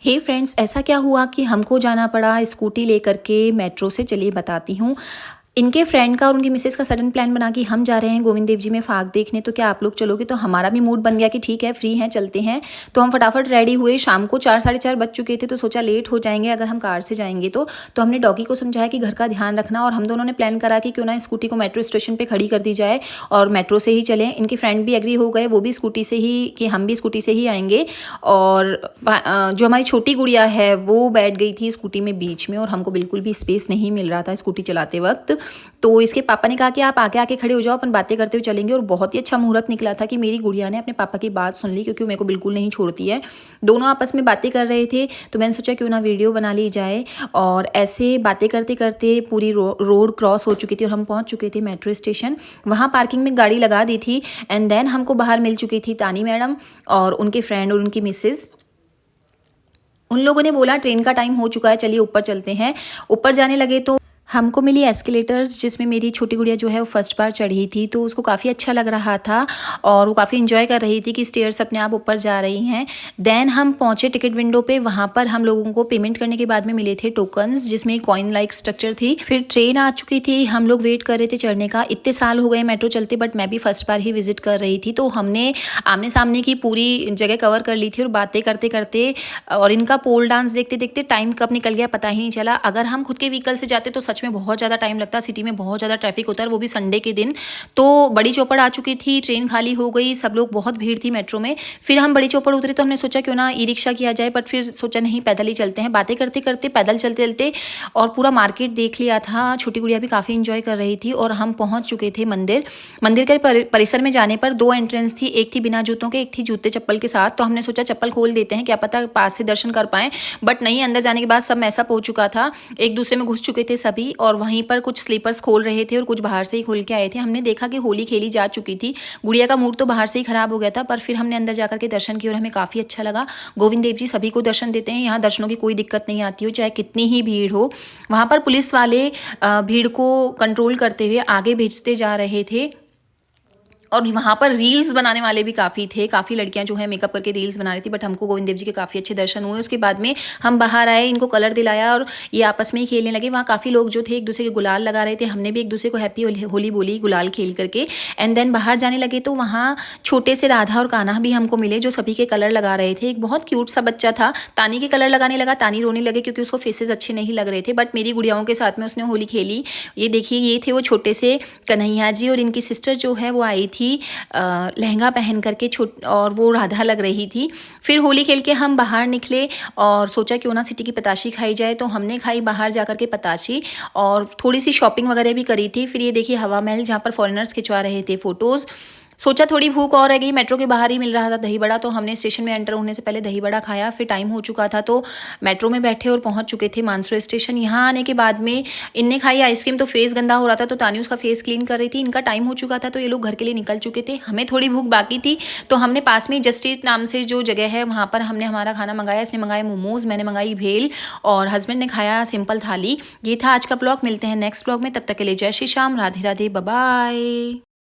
हे friends, ऐसा क्या हुआ कि हमको जाना पड़ा स्कूटी लेकर के मेट्रो से। चलिए बताती हूँ। इनके फ्रेंड का और उनकी मिसेस का सडन प्लान बना कि हम जा रहे हैं गोविंद देव जी में फाग देखने, तो क्या आप लोग चलोगे? तो हमारा भी मूड बन गया कि ठीक है, फ्री हैं, चलते हैं। तो हम फटाफट रेडी हुए। शाम को 4 साढ़े 4 बज चुके थे, तो सोचा लेट हो जाएंगे अगर हम कार से जाएंगे तो हमने डॉगी को समझाया कि घर का ध्यान रखना, और हम दोनों ने प्लान करा कि क्यों ना स्कूटी को मेट्रो स्टेशन पर खड़ी कर दी जाए और मेट्रो से ही चलें। इनके फ्रेंड भी एग्री हो गए, वो भी स्कूटी से ही, कि हम भी स्कूटी से ही आएंगे। और जो हमारी छोटी गुड़िया है वो बैठ गई थी स्कूटी में बीच में, और हमको बिल्कुल भी स्पेस नहीं मिल रहा था स्कूटी चलाते वक्त। तो इसके पापा ने कहा कि आप आगे आके खड़े हो जाओ, अपन बातें करते हुए चलेंगे। और बहुत ही अच्छा मुहूर्त निकला था कि मेरी गुड़िया ने अपने पापा की बात सुन ली, क्योंकि वो मेरे को बिल्कुल नहीं छोड़ती है। दोनों आपस में बातें कर रहे थे, तो मैंने सोचा क्यों ना वीडियो बना ली जाए। और ऐसे बातें करते करते पूरी रोड क्रॉस हो चुकी थी और हम पहुंच चुके थे मेट्रो स्टेशन। वहाँ पार्किंग में गाड़ी लगा दी थी। एंड देन हमको बाहर मिल चुकी थी तानी मैडम और उनके फ्रेंड और उनकी मिसेज। उन लोगों ने बोला ट्रेन का टाइम हो चुका है, चलिए ऊपर चलते हैं। ऊपर जाने लगे तो हमको मिली एस्केलेटर्स, जिसमें मेरी छोटी गुड़िया जो है वो फर्स्ट बार चढ़ी थी, तो उसको काफ़ी अच्छा लग रहा था और वो काफ़ी इन्जॉय कर रही थी कि स्टेयर्स अपने आप ऊपर जा रही हैं। देन हम पहुंचे टिकट विंडो पे। वहाँ पर हम लोगों को पेमेंट करने के बाद में मिले थे टोकन्स, जिसमें कॉइन लाइक स्ट्रक्चर थी। फिर ट्रेन आ चुकी थी, हम लोग वेट कर रहे थे चढ़ने का। इतने साल हो गए मेट्रो चलते, बट मैं भी फर्स्ट बार ही विजिट कर रही थी, तो हमने आमने सामने की पूरी जगह कवर कर ली थी और बातें करते करते और इनका पोल डांस देखते देखते टाइम कब निकल गया पता ही नहीं चला। अगर हम खुद के व्हीकल से जाते तो सच में बहुत ज़्यादा टाइम लगता, सिटी में बहुत ज़्यादा ट्रैफिक होता है, वो भी संडे के दिन। तो बड़ी चौपड़ आ चुकी थी, ट्रेन खाली हो गई, सब लोग, बहुत भीड़ थी मेट्रो में। फिर हम बड़ी चौपड़ उतरे तो हमने सोचा क्यों ना ई रिक्शा किया जाए, बट फिर सोचा नहीं, पैदल ही चलते हैं। बातें करते करते पैदल चलते चलते और पूरा मार्केट देख लिया था। छोटी गुड़िया भी काफ़ी इंजॉय कर रही थी और हम पहुँच चुके थे मंदिर। मंदिर के परिसर में जाने पर 2 एंट्रेंस थी, एक थी बिना जूतों के, एक थी जूते चप्पल के साथ। तो हमने सोचा चप्पल खोल देते हैं, क्या पता पास से दर्शन कर पाएँ, बट नहीं, अंदर जाने के बाद सब मैसअप हो चुका था, एक दूसरे में घुस चुके थे सभी। और वहीं पर कुछ स्लीपर्स खोल रहे थे और कुछ बाहर से ही खोल के आए थे। हमने देखा कि होली खेली जा चुकी थी। गुड़िया का मूड तो बाहर से ही खराब हो गया था, पर फिर हमने अंदर जाकर के दर्शन किए और हमें काफ़ी अच्छा लगा। गोविंद देव जी सभी को दर्शन देते हैं, यहाँ दर्शनों की कोई दिक्कत नहीं आती हो, चाहे कितनी ही भीड़ हो। वहाँ पर पुलिस वाले भीड़ को कंट्रोल करते हुए आगे भेजते जा रहे थे। और वहाँ पर रील्स बनाने वाले भी काफ़ी थे, काफ़ी लड़कियाँ जो है मेकअप करके रील्स बना रही थी। बट हमको गोविंद देव जी के काफ़ी अच्छे दर्शन हुए। उसके बाद में हम बाहर आए, इनको कलर दिलाया और ये आपस में ही खेलने लगे। वहाँ काफ़ी लोग जो थे एक दूसरे के गुलाल लगा रहे थे, हमने भी एक दूसरे को हैप्पी होली बोली गुलाल खेल करके। एंड देन बाहर जाने लगे तो वहाँ छोटे से राधा और कान्हा भी हमको मिले, जो सभी के कलर लगा रहे थे। एक बहुत क्यूट सा बच्चा था, तानी के कलर लगाने लगा, तानी रोने लगे क्योंकि उसको फेसेस अच्छे नहीं लग रहे थे, बट मेरी गुड़ियाओं के साथ में उसने होली खेली। ये देखिए, ये थे वो छोटे से कन्हैया जी, और इनकी सिस्टर जो है वो आई थी लहंगा पहन करके, और वो राधा लग रही थी। फिर होली खेल के हम बाहर निकले और सोचा क्यों ना सिटी की पताशी खाई जाए, तो हमने खाई बाहर जाकर के पताशी और थोड़ी सी शॉपिंग वगैरह भी करी थी। फिर ये देखिए हवा महल, जहाँ पर फॉरेनर्स खिंचवा रहे थे फ़ोटोज़। सोचा थोड़ी भूख और रह गई, मेट्रो के बाहर ही मिल रहा था दही बड़ा, तो हमने स्टेशन में एंटर होने से पहले दही बड़ा खाया। फिर टाइम हो चुका था तो मेट्रो में बैठे और पहुंच चुके थे मानसरोवर स्टेशन। यहाँ आने के बाद में इनने खाई आइसक्रीम, तो फेस गंदा हो रहा था, तो तानी उसका फेस क्लीन कर रही थी। इनका टाइम हो चुका था तो ये लोग घर के लिए निकल चुके थे। हमें थोड़ी भूख बाकी थी, तो हमने पास में जस्टिस नाम से जो जगह है वहाँ पर हमने हमारा खाना मंगाया। इसने मंगाया मोमोज़, मैंने मंगाई भेल और हस्बैंड ने खाया सिंपल थाली। ये था आज का ब्लॉग। मिलते हैं नेक्स्ट ब्लॉग में, तब तक के लिए जय श्री श्याम, राधे राधे, बाय बाय।